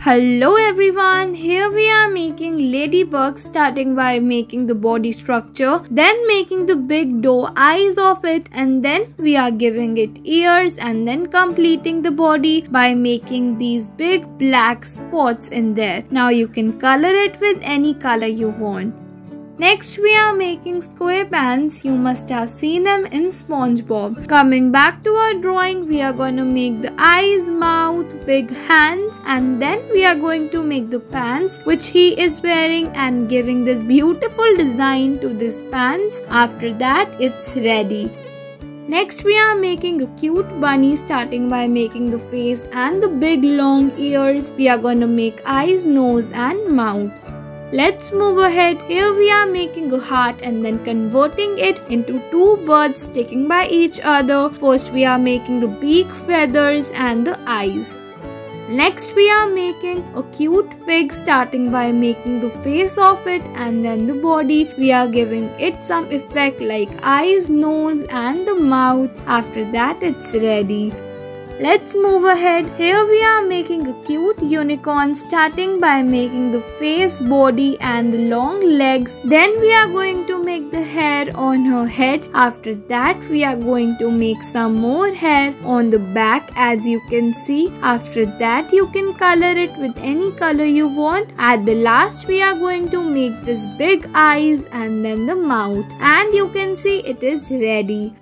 Hello everyone, here we are making ladybug, starting by making the body structure, then making the big doe eyes of it, and then we are giving it ears, and then completing the body by making these big black spots in there. Now you can color it with any color you want. Next we are making square pants. You must have seen them in SpongeBob. Coming back to our drawing, we are going to make the eyes, mouth, big hands, and then we are going to make the pants which he is wearing and giving this beautiful design to this pants. After that, it's ready. Next we are making a cute bunny, starting by making the face and the big long ears. We are going to make eyes, nose and mouth. Let's move ahead. Here we are making a heart and then converting it into two birds sticking by each other. First we are making the beak, feathers and the eyes. Next we are making a cute pig, starting by making the face of it and then the body. We are giving it some effect like eyes, nose and the mouth. After that, it's ready. Let's move ahead. Here we are making a cute unicorn, starting by making the face, body and the long legs. Then we are going to make the hair on her head. After that, we are going to make some more hair on the back, as you can see. After that, you can color it with any color you want. At the last, we are going to make this big eyes and then the mouth. And you can see it is ready.